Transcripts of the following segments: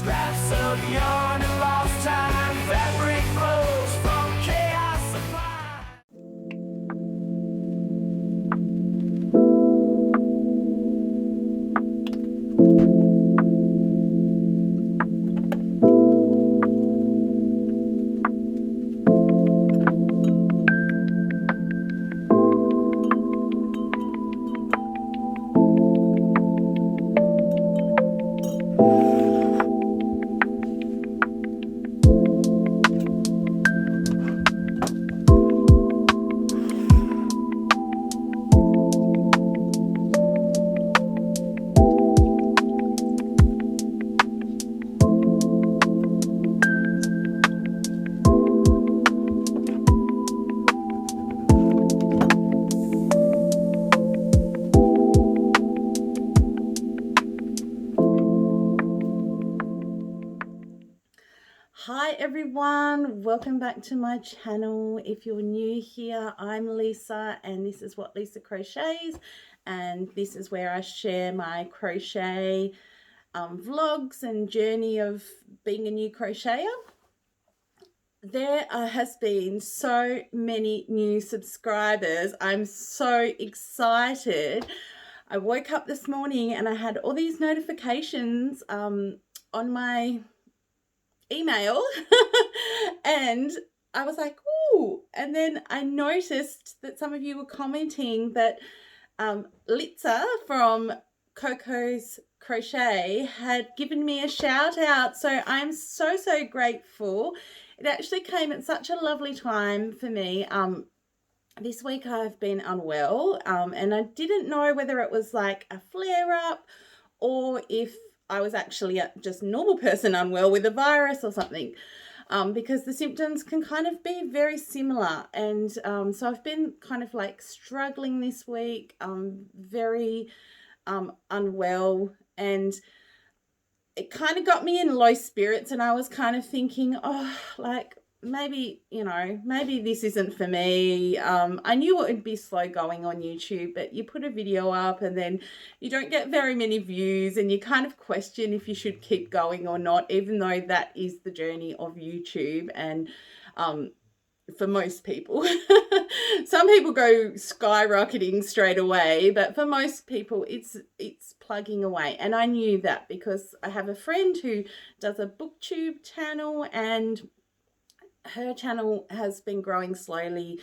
Scraps of yarn and lost time, fabric flows from chaos supply. Hi everyone, welcome back to my channel. If you're new here, I'm Lisa and this is What Lisa Crochets, and this is where I share my crochet vlogs and journey of being a new crocheter. There has been so many new subscribers. I'm so excited. I woke up this morning and I had all these notifications on my email and I was like, ooh, and then I noticed that some of you were commenting that Litza from Coco's Crochet had given me a shout out, so I'm so grateful. It actually came at such a lovely time for me. This week I've been unwell and I didn't know whether it was like a flare-up or if I was actually a just normal person unwell with a virus or something, because the symptoms can kind of be very similar. And so I've been kind of like struggling this week, very unwell, and it kind of got me in low spirits, and I was kind of thinking, oh, like maybe, you know, maybe this isn't for me. I knew it would be slow going on YouTube, but you put a video up and then you don't get very many views and you kind of question if you should keep going or not, even though that is the journey of YouTube. And for most people, some people go skyrocketing straight away, but for most people it's plugging away. And I knew that because I have a friend who does a booktube channel, and her channel has been growing slowly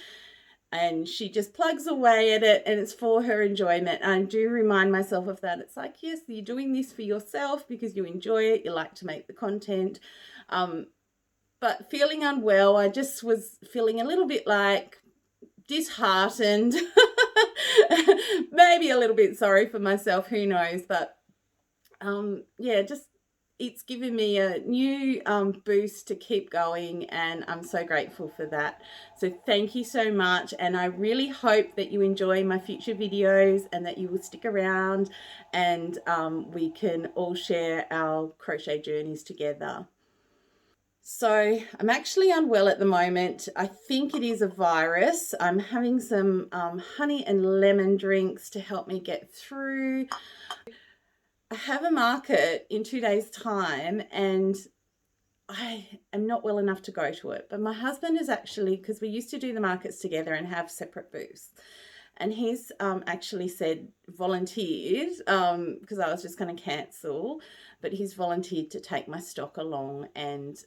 and she just plugs away at it and it's for her enjoyment. And I do remind myself of that. It's like, yes, you're doing this for yourself because you enjoy it, you like to make the content. But feeling unwell, I just was feeling a little bit like disheartened, maybe a little bit sorry for myself, who knows. But yeah, just it's given me a new boost to keep going, and I'm so grateful for that. So thank you so much, and I really hope that you enjoy my future videos and that you will stick around and we can all share our crochet journeys together. So I'm actually unwell at the moment. I think it is a virus. I'm having some honey and lemon drinks to help me get through. I have a market in 2 days' time and I am not well enough to go to it. But my husband is actually, because we used to do the markets together and have separate booths, and he's actually said, volunteered, because I was just going to cancel, but he's volunteered to take my stock along and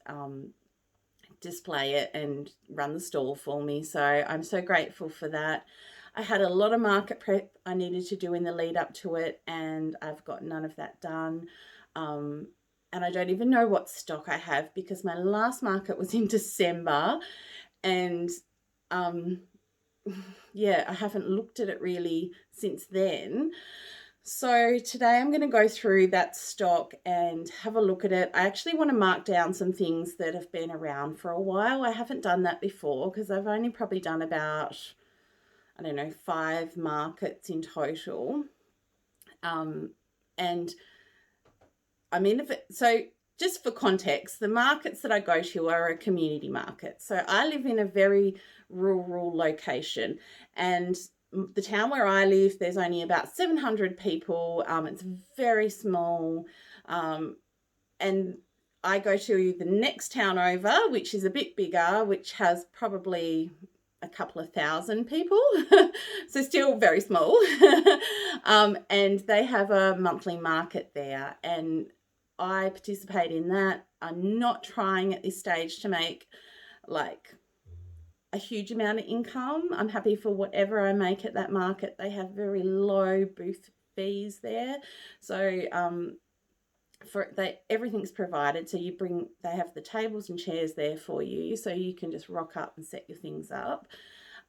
display it and run the stall for me. So I'm so grateful for that. I had a lot of market prep I needed to do in the lead up to it, and I've got none of that done. And I don't even know what stock I have because my last market was in December, and yeah, I haven't looked at it really since then. So today I'm going to go through that stock and have a look at it. I actually want to mark down some things that have been around for a while. I haven't done that before because I've only probably done about, I don't know, 5 markets in total. And I mean, so just for context, the markets that I go to are a community market. So I live in a very rural location, and the town where I live, there's only about 700 people. It's very small, and I go to the next town over, which is a bit bigger, which has probably a couple of thousand people, so still very small. And they have a monthly market there, and I participate in that. I'm not trying at this stage to make like a huge amount of income. I'm happy for whatever I make at that market. They have very low booth fees there, so everything's provided. So they have the tables and chairs there for you, so you can just rock up and set your things up.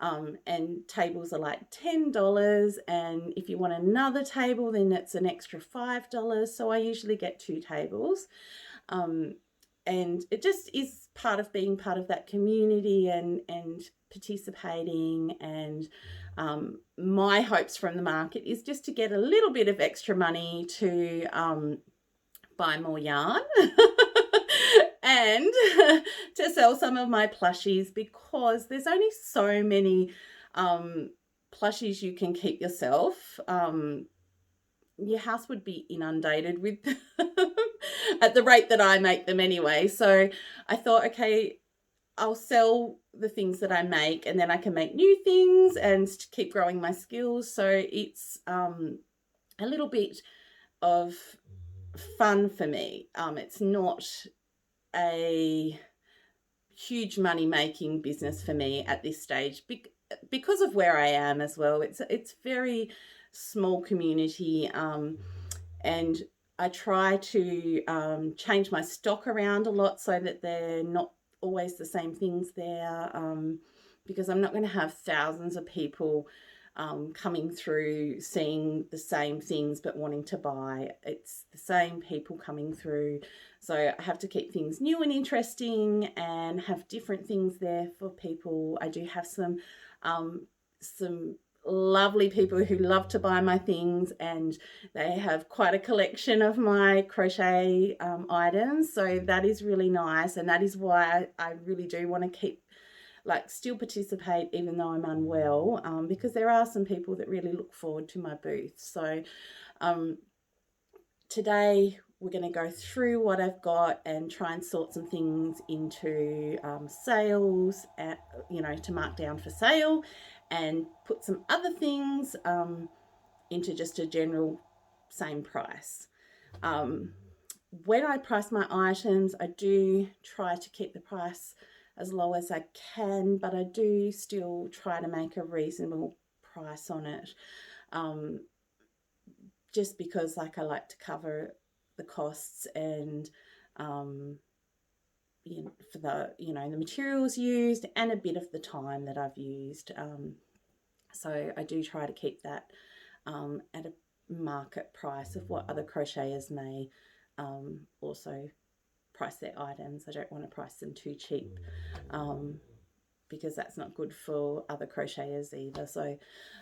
And tables are like $10, and if you want another table, then it's an extra $5. So I usually get 2 tables. And it just is part of being part of that community and participating. And my hopes from the market is just to get a little bit of extra money to buy more yarn and to sell some of my plushies, because there's only so many plushies you can keep yourself. Your house would be inundated with them at the rate that I make them anyway. So I thought, okay, I'll sell the things that I make, and then I can make new things and keep growing my skills. So it's a little bit of fun for me. It's not a huge money making business for me at this stage because of where I am as well. It's very small community, and I try to change my stock around a lot so that they're not always the same things there, because I'm not going to have thousands of people coming through seeing the same things but wanting to buy. It's the same people coming through, so I have to keep things new and interesting and have different things there for people. I do have some lovely people who love to buy my things, and they have quite a collection of my crochet items, so that is really nice. And that is why I really do want to keep still participate even though I'm unwell, because there are some people that really look forward to my booth. So today we're going to go through what I've got and try and sort some things into sales, to mark down for sale, and put some other things into just a general same price. When I price my items, I do try to keep the price as low as I can, but I do still try to make a reasonable price on it, just because I like to cover the costs and for the materials used and a bit of the time that I've used. So I do try to keep that at a market price of what other crocheters may also price their items. I don't want to price them too cheap, because that's not good for other crocheters either. So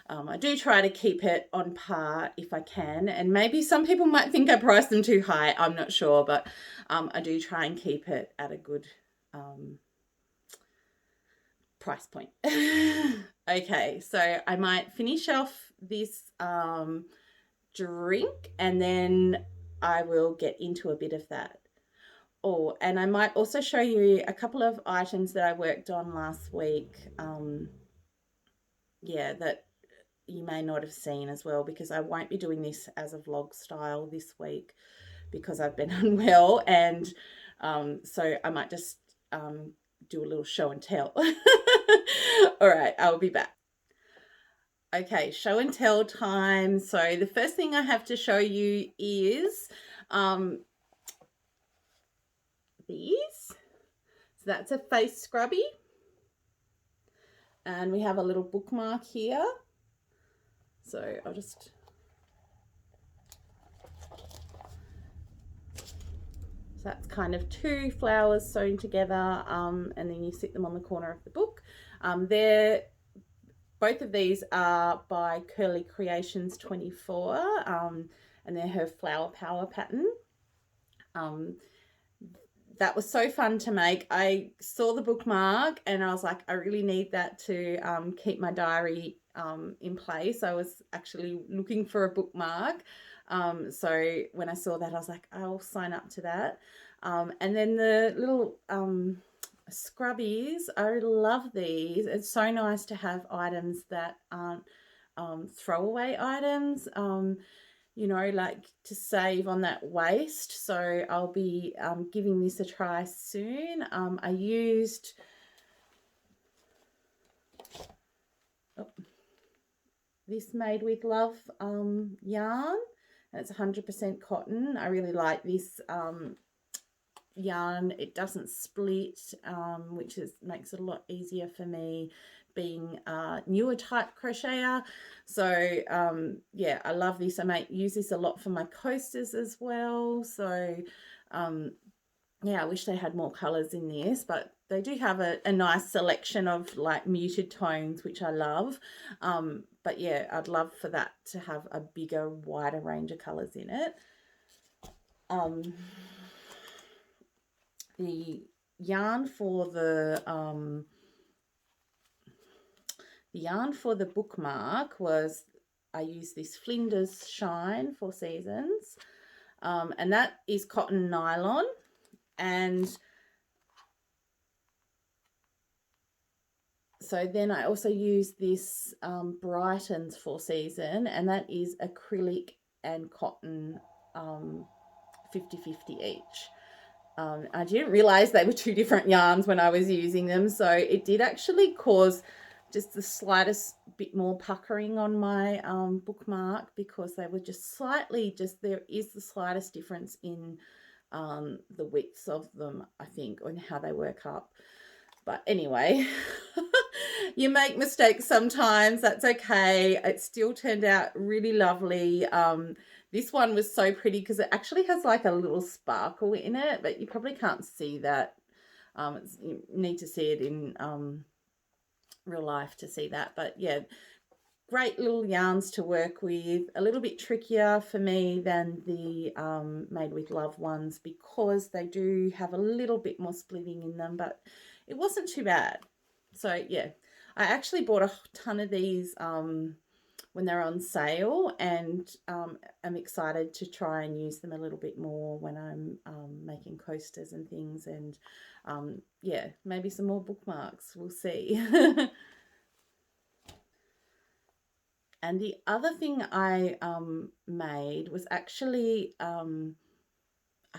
I do try to keep it on par if I can, and maybe some people might think I price them too high, I'm not sure, but I do try and keep it at a good price point. Okay, so I might finish off this drink, and then I will get into a bit of that. Oh, and I might also show you a couple of items that I worked on last week, that you may not have seen as well, because I won't be doing this as a vlog style this week because I've been unwell, and so I might just do a little show and tell. All right, I'll be back. Okay, show and tell time. So the first thing I have to show you is these. So that's a face scrubby, and we have a little bookmark here. So I'll just so that's kind of 2 flowers sewn together, and then you sit them on the corner of the book. Both of these are by Curly Creations 24, and they're her flower power pattern. That was so fun to make. I saw the bookmark and I was like, I really need that to keep my diary in place. I was actually looking for a bookmark So when I saw that, I was like, I'll sign up to that. And then the little scrubbies, I love these. It's so nice to have items that aren't throwaway items, you know, like to save on that waste. So I'll be giving this a try soon. I used this Made with Love yarn, and it's 100% cotton. I really like this yarn. It doesn't split, which makes it a lot easier for me being a newer type crocheter. So yeah, I love this. I might use this a lot for my coasters as well. So yeah, I wish they had more colors in this, but they do have a nice selection of like muted tones, which I love. But yeah, I'd love for that to have a bigger, wider range of colors in it. The yarn for the bookmark was, I used this Flinders Shine 4 Seasons, and that is cotton nylon. And so then I also use this Brighton's 4 Season, and that is acrylic and cotton 50-50 each. I didn't realize they were 2 different yarns when I was using them, so it did actually cause just the slightest bit more puckering on my bookmark, because they were just slightly, there is the slightest difference in the widths of them, I think, and how they work up. But anyway, you make mistakes sometimes, that's okay. It still turned out really lovely. This one was so pretty because it actually has like a little sparkle in it, but you probably can't see that. You need to see it in real life to see that. But yeah, great little yarns to work with. A little bit trickier for me than the Made with Love ones, because they do have a little bit more splitting in them, but it wasn't too bad. So yeah, I actually bought a ton of these when they're on sale, and I'm excited to try and use them a little bit more when I'm making coasters and things, and yeah, maybe some more bookmarks, we'll see. And the other thing I made was actually, I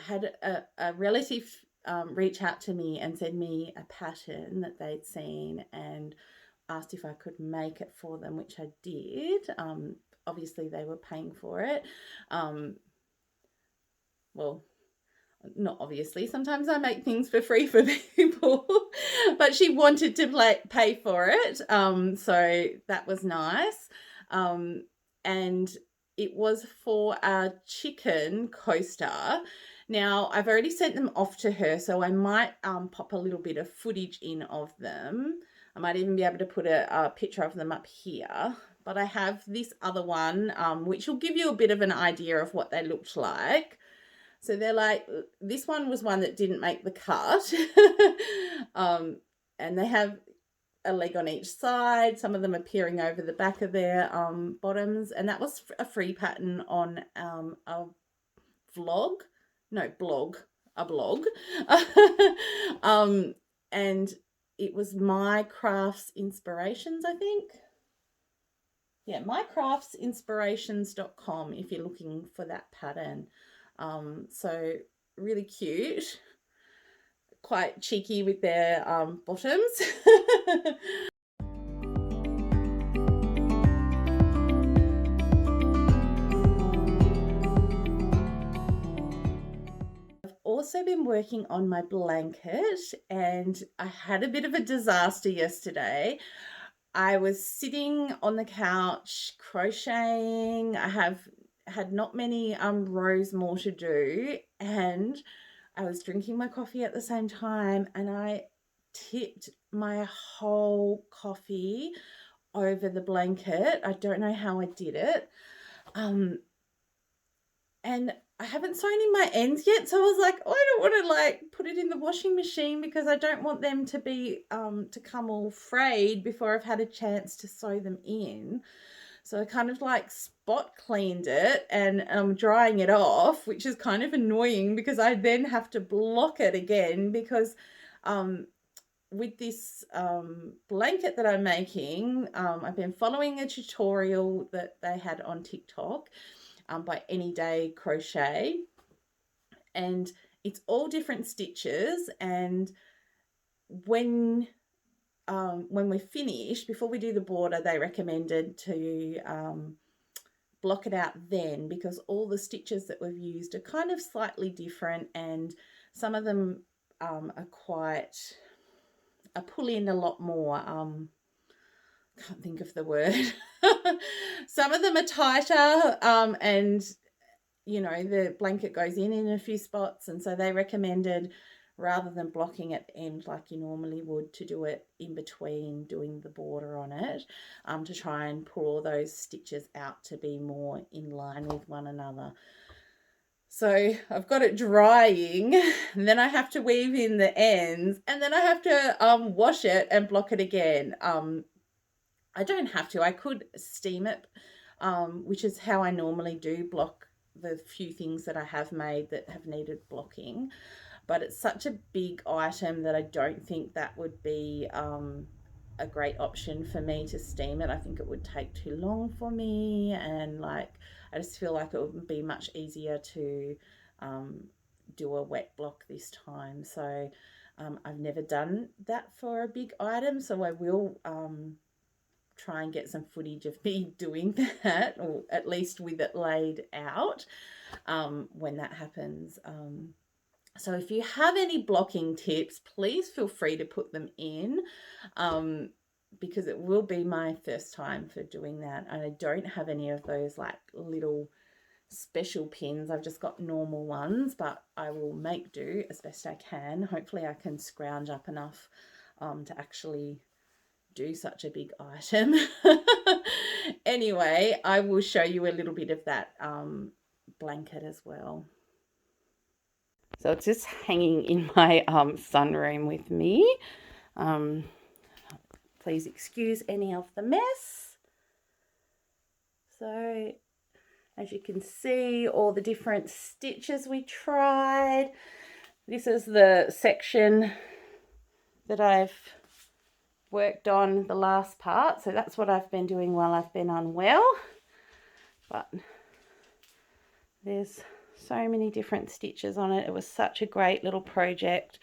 had a relative reach out to me and send me a pattern that they'd seen and asked if I could make it for them, which I did. Obviously they were paying for it. Well, not obviously, sometimes I make things for free for people, but she wanted to pay for it. So that was nice. And it was for a chicken coaster. Now, I've already sent them off to her, so I might pop a little bit of footage in of them. I might even be able to put a picture of them up here. But I have this other one, which will give you a bit of an idea of what they looked like. So they're like, this one was one that didn't make the cut. And they have a leg on each side. Some of them are peering over the back of their bottoms. And that was a free pattern on a blog. And it was My Crafts Inspirations, I think. Yeah, mycraftsinspirations.com if you're looking for that pattern. So really cute, quite cheeky with their bottoms. I've also been working on my blanket, and I had a bit of a disaster yesterday. I was sitting on the couch crocheting. I had not many rows more to do, and I was drinking my coffee at the same time, and I tipped my whole coffee over the blanket. I don't know how I did it. And I haven't sewn in my ends yet, so I was like, oh, I don't want to like put it in the washing machine because I don't want them to be to come all frayed before I've had a chance to sew them in. So I kind of like spot cleaned it and I'm drying it off, which is kind of annoying because I then have to block it again because with this blanket that I'm making, I've been following a tutorial that they had on TikTok by Any Day Crochet, and it's all different stitches, and when we're finished, before we do the border, they recommended to block it out then, because all the stitches that we've used are kind of slightly different, and some of them are pull in a lot more. Can't think of the word. Some of them are tighter, and you know, the blanket goes in a few spots, and so they recommended, rather than blocking at the end like you normally would, to do it in between doing the border on it, to try and pull all those stitches out to be more in line with one another. So I've got it drying, and then I have to weave in the ends, and then I have to wash it and block it again. I don't have to. I could steam it, which is how I normally do block the few things that I have made that have needed blocking. But it's such a big item that I don't think that would be a great option for me to steam it. I think it would take too long for me, and like I just feel like it would be much easier to do a wet block this time. So I've never done that for a big item, so I will try and get some footage of me doing that, or at least with it laid out when that happens. So if you have any blocking tips, please feel free to put them in, because it will be my first time for doing that. And I don't have any of those like little special pins. I've just got normal ones, but I will make do as best I can. Hopefully I can scrounge up enough to actually do such a big item. Anyway, I will show you a little bit of that blanket as well. So it's just hanging in my sunroom with me. Please excuse any of the mess. So as you can see, all the different stitches we tried. This is the section that I've worked on, the last part. So that's what I've been doing while I've been unwell. But there's so many different stitches on it. It was such a great little project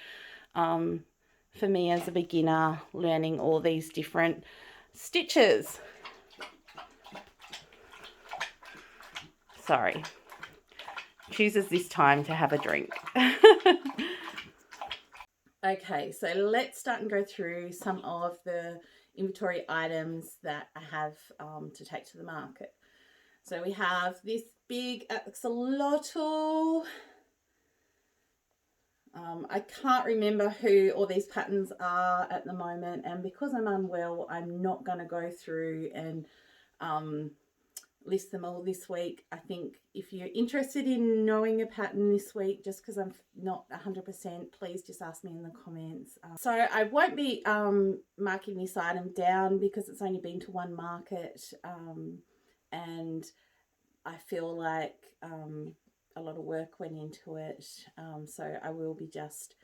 for me as a beginner, learning all these different stitches. Sorry, chooses this time to have a drink. Okay, so let's start and go through some of the inventory items that I have to take to the market. So we have this big axolotl. I can't remember who all these patterns are at the moment, and because I'm unwell, I'm not going to go through and list them all this week. I think if you're interested in knowing a pattern this week, just because I'm not 100%, please just ask me in the comments. So I won't be marking this item down because it's only been to one market, and I feel like a lot of work went into it, so I will be just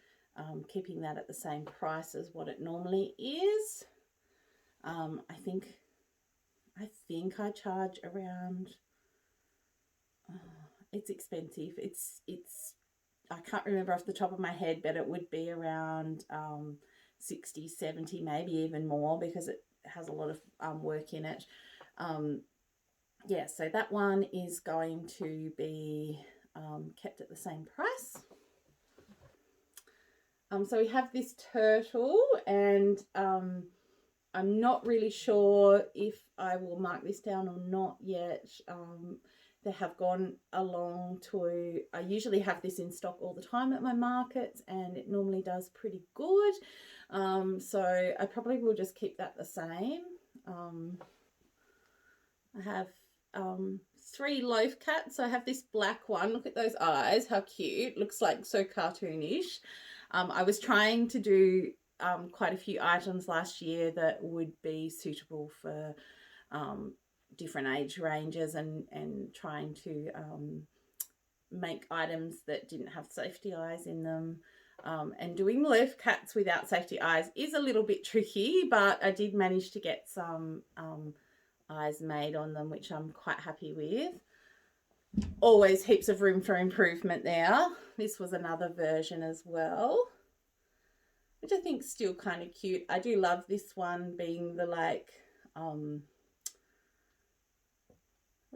keeping that at the same price as what it normally is. I think I charge around, it's expensive. It's I can't remember off the top of my head, but it would be around 60, 70, maybe even more, because it has a lot of work in it. Yeah, so that one is going to be kept at the same price. So we have this turtle, and I'm not really sure if I will mark this down or not yet. They have gone along to, I usually have this in stock all the time at my markets, and it normally does pretty good. So I probably will just keep that the same. I have 3 loaf cats. So I have this black one. Look at those eyes, how cute. Looks like so cartoonish. I was trying to do quite a few items last year that would be suitable for different age ranges and trying to make items that didn't have safety eyes in them. And doing leaf cats without safety eyes is a little bit tricky, but I did manage to get some eyes made on them, which I'm quite happy with. Always heaps of room for improvement there. This was another version as well, which I think is still kind of cute. I do love this one being the like, what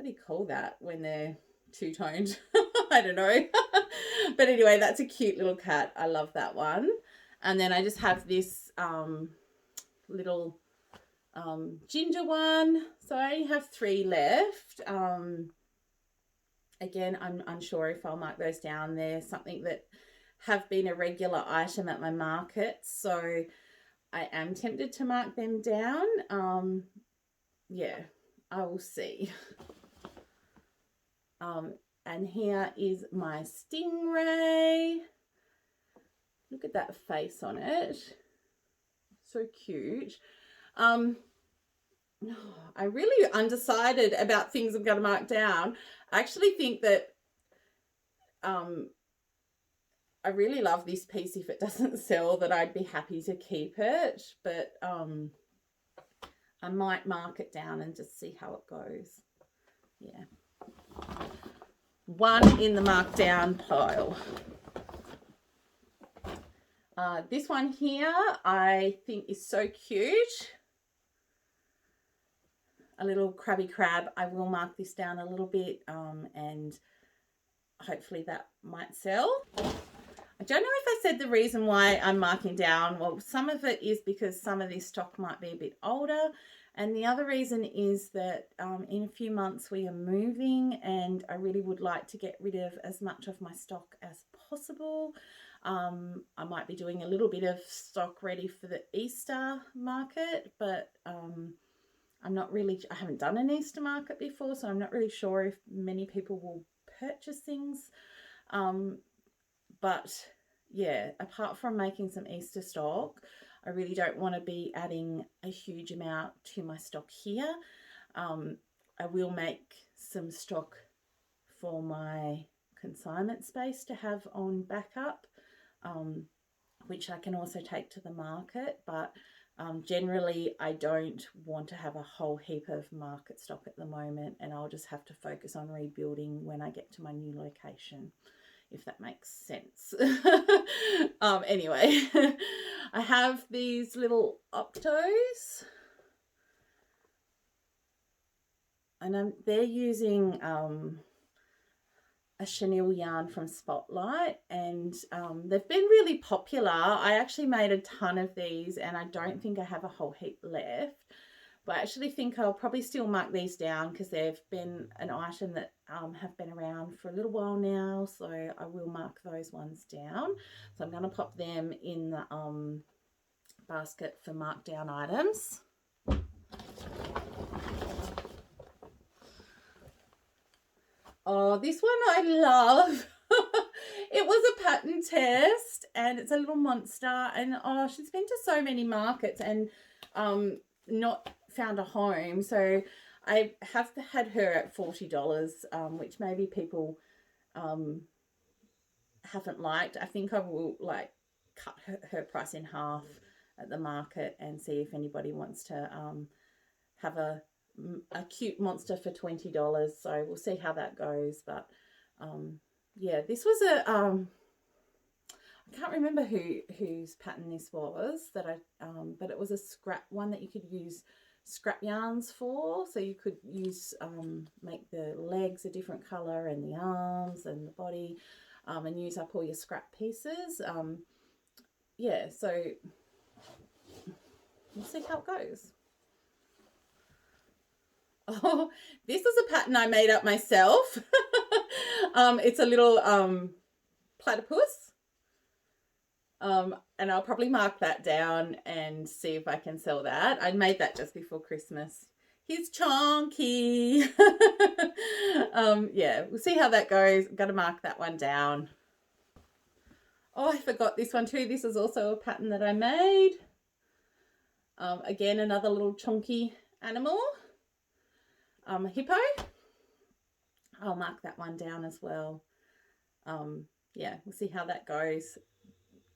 do you call that when they're two-toned? I don't know. But anyway, that's a cute little cat. I love that one. And then I just have this little ginger one. So I only have 3 left. Again, I'm unsure if I'll mark those down. They're something that have been a regular item at my market, so I am tempted to mark them down. Yeah, I will see. And here is my stingray. Look at that face on it. So cute. I'm really undecided about things I'm going to mark down. I actually think that I really love this piece. If it doesn't sell, that I'd be happy to keep it, but I might mark it down and just see how it goes. Yeah. 1 in the markdown pile. This one here I think is so cute. A little crabby crab. I will mark this down a little bit and hopefully that might sell. I don't know if I said the reason why I'm marking down. Well, some of it is because some of this stock might be a bit older, and the other reason is that in a few months we are moving and I really would like to get rid of as much of my stock as possible. I might be doing a little bit of stock ready for the Easter market, but I'm not really, I haven't done an Easter market before, so I'm not really sure if many people will purchase things. But yeah, apart from making some Easter stock, I really don't want to be adding a huge amount to my stock here. I will make some stock for my consignment space to have on backup, which I can also take to the market, but generally I don't want to have a whole heap of market stock at the moment, and I'll just have to focus on rebuilding when I get to my new location, if that makes sense. Anyway, I have these little octos, and they're using a chenille yarn from Spotlight, and they've been really popular. I actually made a ton of these, and I don't think I have a whole heap left, but I actually think I'll probably still mark these down because they've been an item that have been around for a little while now, so I will mark those ones down. So I'm going to pop them in the basket for markdown items. Oh, this one I love. It was a pattern test, and it's a little monster, and oh, she's been to so many markets and not found a home, so I have had her at $40, which maybe people haven't liked. I think I will like cut her price in half at the market and see if anybody wants to have a cute monster for $20. So we'll see how that goes. But yeah, this was a I can't remember whose pattern this was, that but it was a scrap one that you could use scrap yarns for. So you could use make the legs a different color and the arms and the body, and use up all your scrap pieces. Yeah, so we'll see how it goes. Oh, this is a pattern I made up myself. It's a little platypus. And I'll probably mark that down and see if I can sell that. I made that just before Christmas. He's chonky. Yeah, we'll see how that goes. I'm going to mark that one down. Oh, I forgot this one too. This is also a pattern that I made. Again, another little chunky animal. hippo. I'll mark that one down as well. Yeah, we'll see how that goes.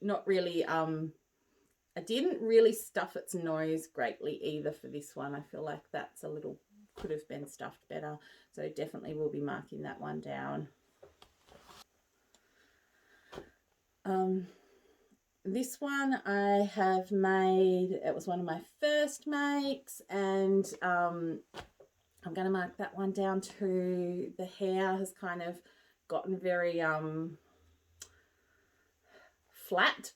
Not really, I didn't really stuff its nose greatly either for this one. I feel like that's a little, could have been stuffed better. So definitely we'll be marking that one down. This one I have made, it was one of my first makes, and I'm going to mark that one down too. The hair has kind of gotten very flat,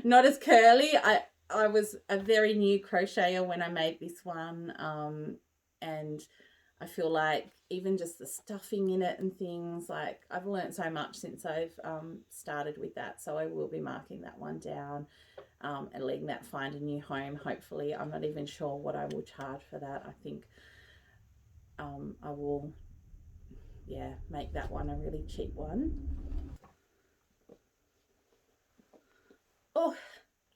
not as curly. I was a very new crocheter when I made this one, and I feel like even just the stuffing in it and things, like I've learned so much since I've started with that. So I will be marking that one down and letting that find a new home, hopefully. I'm not even sure what I will charge for that. I think I will, yeah, make that one a really cheap one. Oh,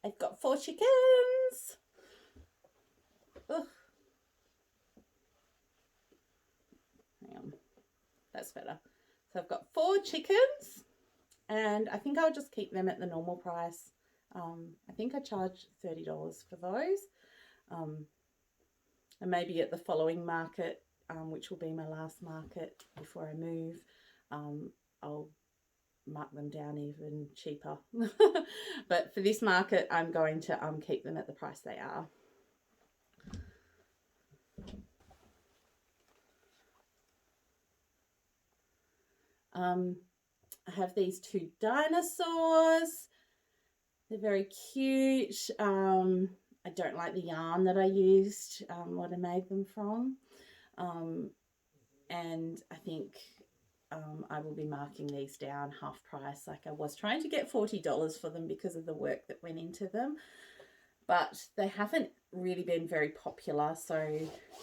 I've got 4 chickens. Oh. Hang on, that's better. So I've got 4 chickens, and I think I'll just keep them at the normal price. I think I charge $30 for those. And maybe at the following market, which will be my last market before I move, I'll mark them down even cheaper. But for this market, I'm going to keep them at the price they are. I have these 2 dinosaurs. They're very cute. I don't like the yarn that I used, what I made them from. And I think I will be marking these down half price. Like I was trying to get $40 for them because of the work that went into them, but they haven't really been very popular, so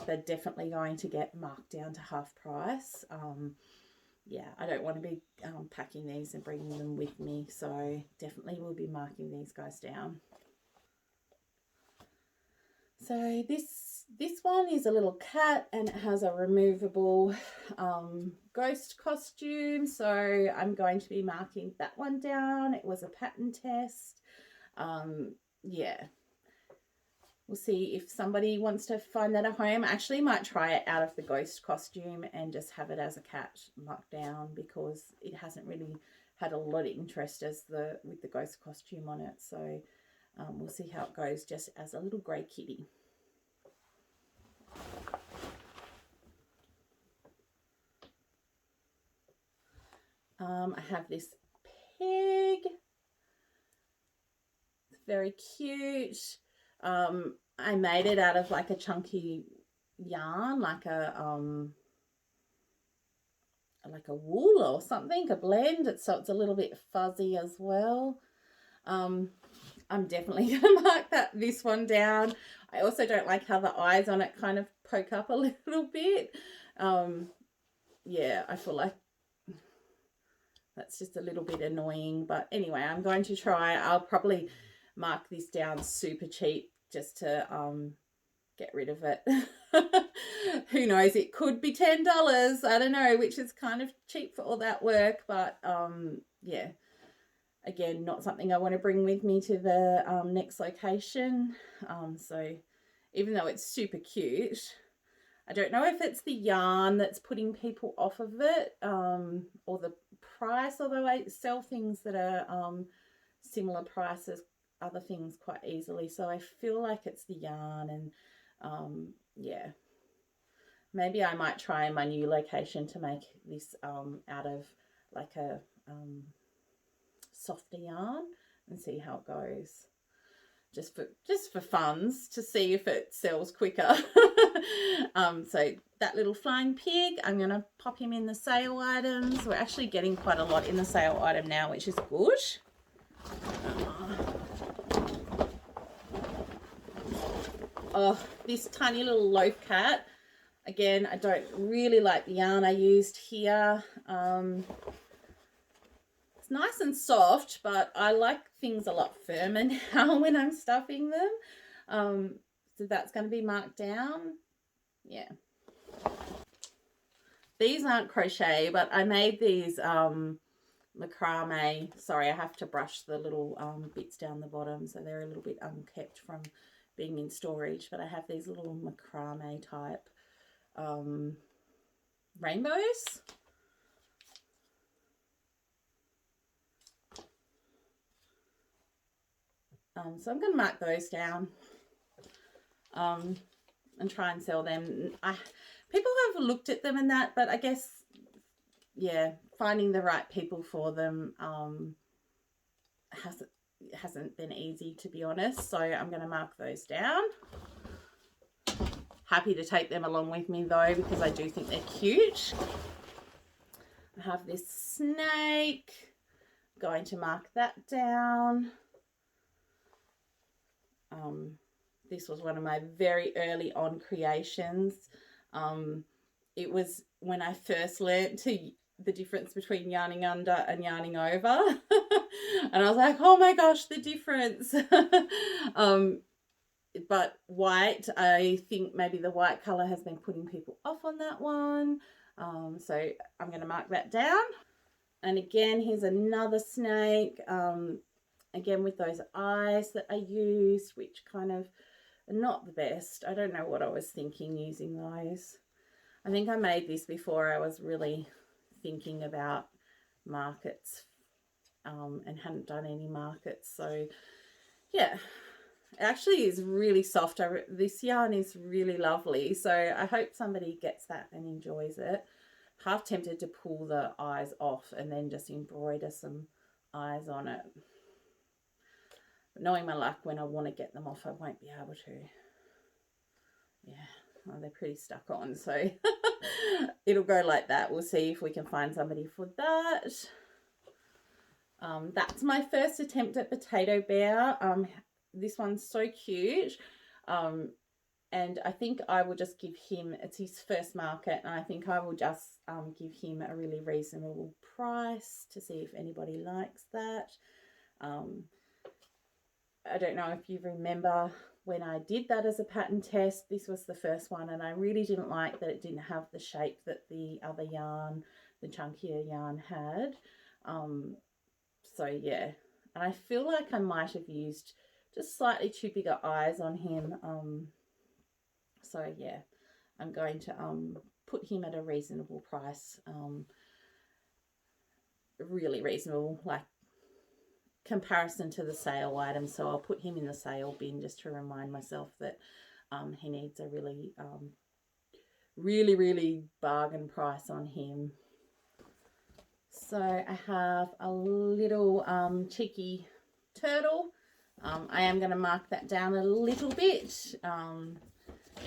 they're definitely going to get marked down to half price. Yeah, I don't want to be packing these and bringing them with me, so definitely we'll be marking these guys down. So this one is a little cat, and it has a removable ghost costume, so I'm going to be marking that one down. It was a pattern test. Yeah, we'll see if somebody wants to find that a home. I actually might try it out of the ghost costume and just have it as a cat marked down, because it hasn't really had a lot of interest with the ghost costume on it. So we'll see how it goes just as a little grey kitty. I have this pig. It's very cute. I made it out of like a chunky yarn, like a wool or something, a blend. So it's a little bit fuzzy as well. I'm definitely going to mark this one down. I also don't like how the eyes on it kind of poke up a little bit. Yeah, I feel like that's just a little bit annoying. But anyway, I'm going to try. I'll probably mark this down super cheap just to get rid of it. Who knows, it could be $10. I don't know, which is kind of cheap for all that work. But yeah, again, not something I want to bring with me to the next location. So even though it's super cute, I don't know if it's the yarn that's putting people off of it, or the price, although I sell things that are similar prices, other things quite easily. So I feel like it's the yarn, and yeah, maybe I might try in my new location to make this out of like a softer yarn and see how it goes. Just for funs, to see if it sells quicker. So that little flying pig, I'm going to pop him in the sale items. We're actually getting quite a lot in the sale item now, which is good. Oh, this tiny little loaf cat. Again, I don't really like the yarn I used here. It's nice and soft, but I like things a lot firmer now when I'm stuffing them. So that's going to be marked down. Yeah. These aren't crochet, but I made these macrame. Sorry, I have to brush the little bits down the bottom, so they're a little bit unkept from being in storage. But I have these little macrame type rainbows. So I'm going to mark those down and try and sell them. People have looked at them and that, but I guess, yeah, finding the right people for them hasn't been easy, to be honest. So I'm going to mark those down. Happy to take them along with me though, because I do think they're cute. I have this snake. Going to mark that down. This was one of my very early on creations. It was when I first learnt the difference between yarning under and yarning over. And I was like, oh my gosh, the difference. But white, I think maybe the white colour has been putting people off on that one. So I'm going to mark that down. And again, here's another snake. Again, with those eyes that I used, which kind of are not the best. I don't know what I was thinking using those. I think I made this before I was really thinking about markets and hadn't done any markets. So yeah, it actually is really soft. This yarn is really lovely. So I hope somebody gets that and enjoys it. Half tempted to pull the eyes off and then just embroider some eyes on it. But knowing my luck, when I want to get them off, I won't be able to. Yeah, well, they're pretty stuck on, so it'll go like that. We'll see if we can find somebody for that. That's my first attempt at Potato Bear. This one's so cute. And I think I will just give him, it's his first market, and I think I will just give him a really reasonable price to see if anybody likes that. I don't know if you remember when I did that as a pattern test. This was the first one, and I really didn't like that it didn't have the shape that the other yarn, the chunkier yarn, had. So yeah, and I feel like I might have used just slightly too bigger eyes on him. So yeah, I'm going to put him at a reasonable price, really reasonable, like comparison to the sale item. So I'll put him in the sale bin just to remind myself that he needs a really really bargain price on him. So I have a little cheeky turtle. I am going to mark that down a little bit.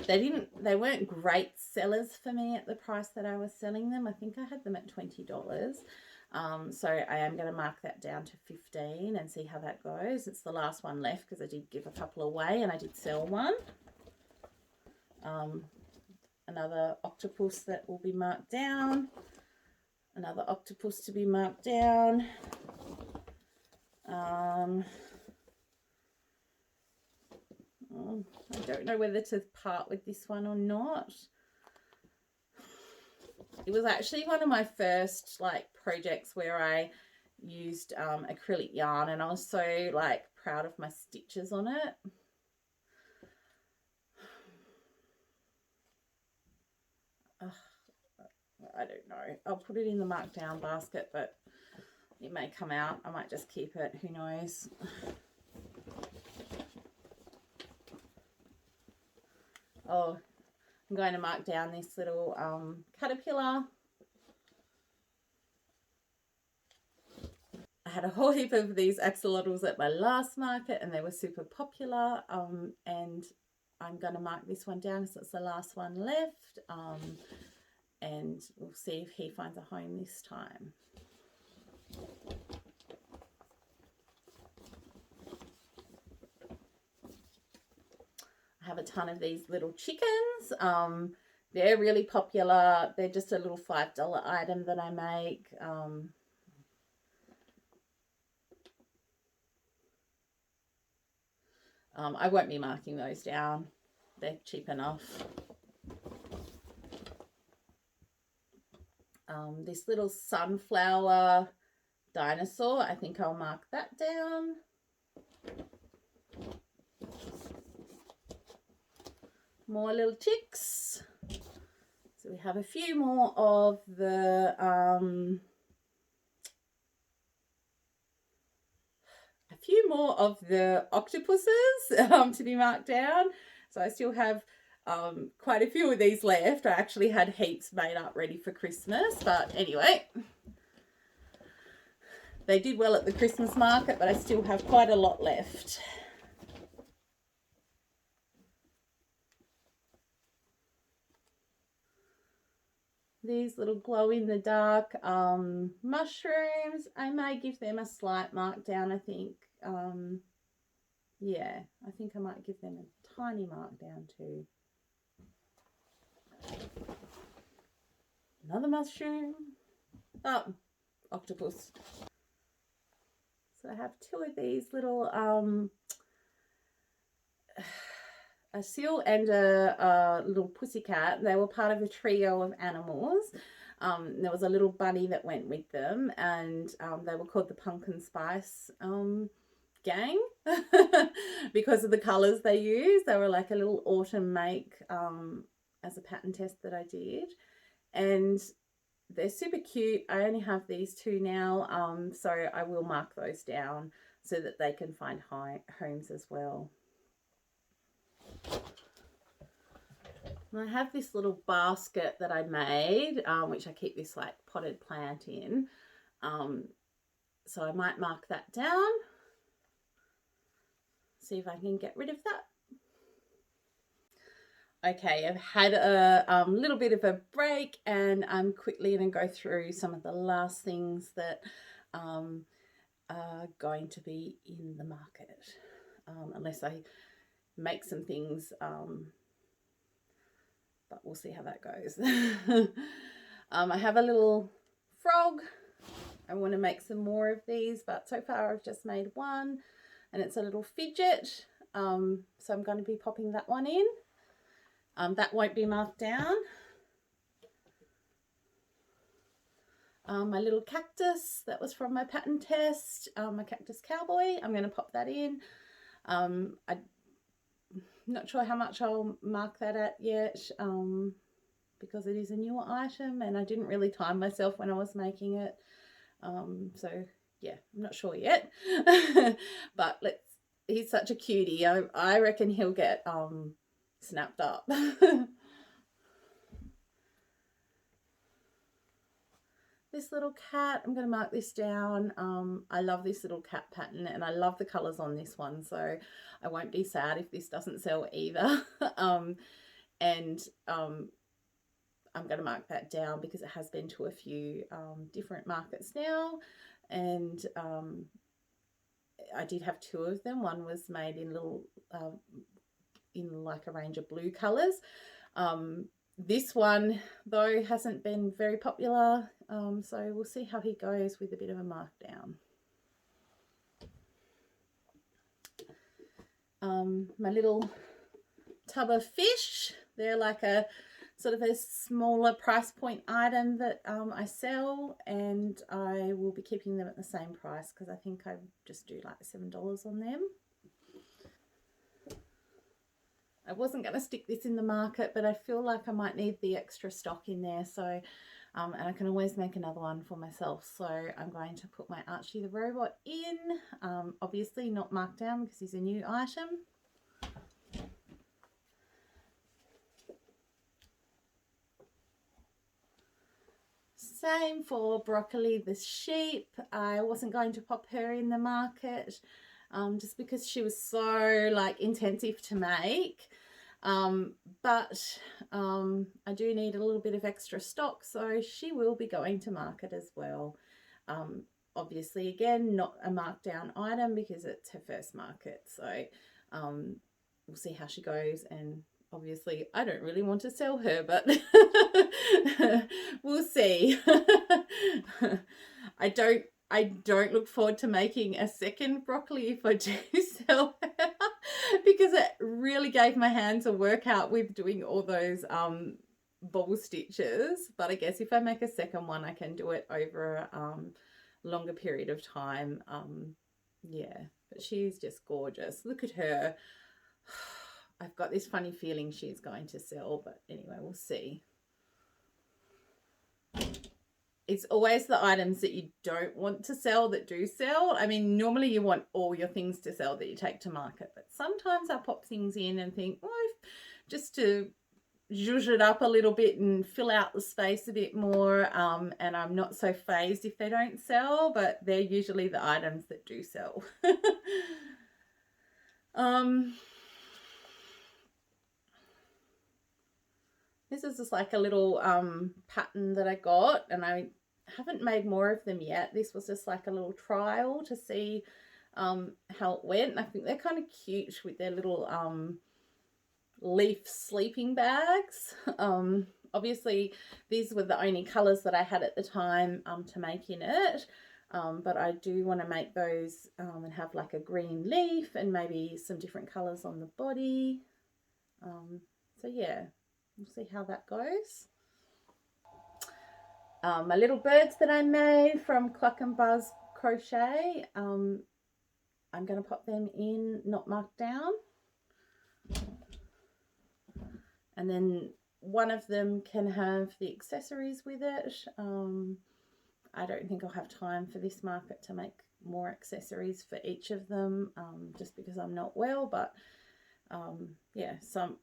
They weren't great sellers for me at the price that I was selling them. I think I had them at $20. So I am going to mark that down to 15 and see how that goes. It's the last one left because I did give a couple away and I did sell one. Another octopus that will be marked down. Another octopus to be marked down. I don't know whether to part with this one or not. It was actually one of my first like projects where I used acrylic yarn, and I was so like proud of my stitches on it. I don't know. I'll put it in the markdown basket, but it may come out. I might just keep it. Who knows? Oh, I'm going to mark down this little caterpillar. I had a whole heap of these axolotls at my last market and they were super popular, and I'm going to mark this one down because it's the last one left, and we'll see if he finds a home this time. I have a ton of these little chickens. They're really popular. They're just a little $5 item that I make. I won't be marking those down. They're cheap enough. this little sunflower dinosaur. I think I'll mark that down. More little chicks. So we have a few more of the octopuses to be marked down. So I still have quite a few of these left. I actually had heaps made up ready for Christmas, but anyway, they did well at the Christmas market, but I still have quite a lot left. These little glow-in-the-dark mushrooms, I may give them a slight mark down, I think. Yeah, I think I might give them a tiny mark down too. Another mushroom. Oh, octopus. So I have two of these little, a seal and a little pussycat. They were part of a trio of animals. There was a little bunny that went with them, and they were called the Pumpkin Spice gang because of the colours they used. They were like a little autumn make as a pattern test that I did, and they're super cute. I only have these two now, so I will mark those down so that they can find homes as well. And I have this little basket that I made, which I keep this like potted plant in. So I might mark that down. See if I can get rid of that. Okay, I've had a little bit of a break, and I'm quickly going to go through some of the last things that are going to be in the market, unless I make some things, but we'll see how that goes. I have a little frog. I want to make some more of these, but so far I've just made one, and it's a little fidget, so I'm going to be popping that one in. That won't be marked down. My little cactus, that was from my pattern test, my cactus cowboy, I'm going to pop that in. I'm not sure how much I'll mark that at yet, because it is a newer item and I didn't really time myself when I was making it. So yeah, I'm not sure yet. But he's such a cutie. I reckon he'll get snapped up. This little cat, I'm going to mark this down. I love this little cat pattern, and I love the colours on this one, so I won't be sad if this doesn't sell either. I'm going to mark that down because it has been to a few different markets now, and I did have two of them. One was made in little in like a range of blue colours. This one, though, hasn't been very popular, so we'll see how he goes with a bit of a markdown. My little tub of fish, they're like a sort of a smaller price point item that I sell, and I will be keeping them at the same price because I think I just do like $7 on them. I wasn't going to stick this in the market, but I feel like I might need the extra stock in there, so and I can always make another one for myself. So I'm going to put my Archie the robot in, obviously not marked down because he's a new item. Same for Broccoli the sheep. I wasn't going to pop her in the market just because she was so like intensive to make, but I do need a little bit of extra stock, so she will be going to market as well. Obviously, again, not a markdown item because it's her first market, so we'll see how she goes. And obviously I don't really want to sell her, but we'll see. I don't look forward to making a second broccoli if I do sell her, because it really gave my hands a workout with doing all those ball stitches, but I guess if I make a second one I can do it over a longer period of time. Yeah, but she's just gorgeous. Look at her. I've got this funny feeling she's going to sell, but anyway, we'll see. It's always the items that you don't want to sell that do sell. I mean, normally you want all your things to sell that you take to market, but sometimes I pop things in and think, oh, just to zhuzh it up a little bit and fill out the space a bit more, and I'm not so phased if they don't sell, but they're usually the items that do sell. This is just like a little pattern that I got, and I haven't made more of them yet. This was just like a little trial to see how it went. And I think they're kind of cute with their little leaf sleeping bags. Obviously these were the only colors that I had at the time to make in it, but I do want to make those and have like a green leaf and maybe some different colors on the body. So yeah, we'll see how that goes. My little birds that I made from Cluck and Buzz Crochet, I'm going to pop them in not marked down, and then one of them can have the accessories with it. I don't think I'll have time for this market to make more accessories for each of them, just because I'm not well, but yeah, some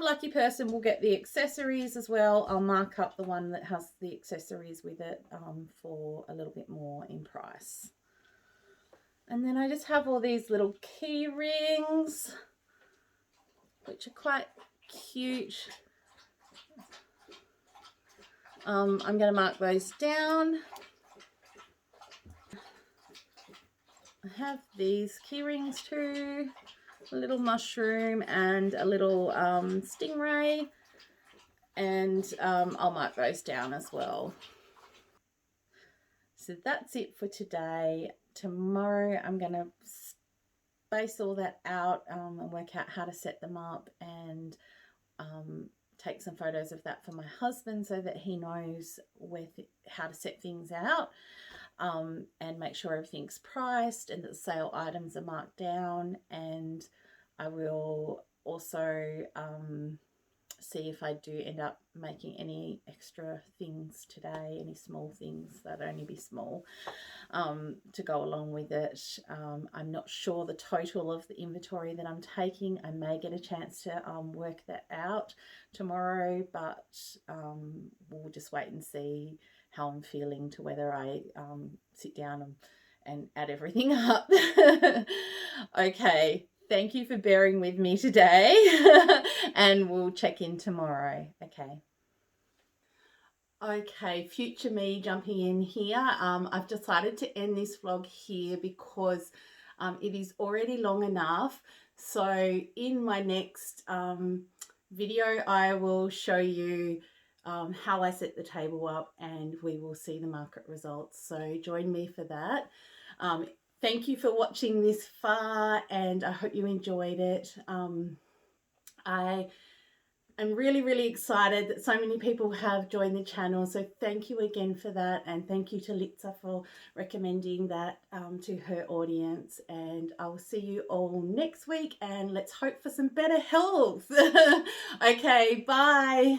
lucky person will get the accessories as well. I'll mark up the one that has the accessories with it for a little bit more in price. And then I just have all these little key rings, which are quite cute. I'm going to mark those down. I have these key rings too, a little mushroom and a little stingray, and I'll mark those down as well. So that's it for today. Tomorrow I'm going to space all that out and work out how to set them up, and take some photos of that for my husband so that he knows how to set things out, and make sure everything's priced and that the sale items are marked down. And I will also see if I do end up making any extra things today, any small things that only be small, to go along with it. I'm not sure the total of the inventory that I'm taking. I may get a chance to work that out tomorrow, but we'll just wait and see how I'm feeling to whether I sit down and add everything up. Okay. Thank you for bearing with me today, and we'll check in tomorrow. Okay, future me jumping in here. I've decided to end this vlog here because it is already long enough. So in my next video, I will show you how I set the table up, and we will see the market results. So join me for that. Thank you for watching this far, and I hope you enjoyed it. I am really excited that so many people have joined the channel, so thank you again for that, and thank you to Litza for recommending that to her audience. And I will see you all next week, and let's hope for some better health. Okay, bye.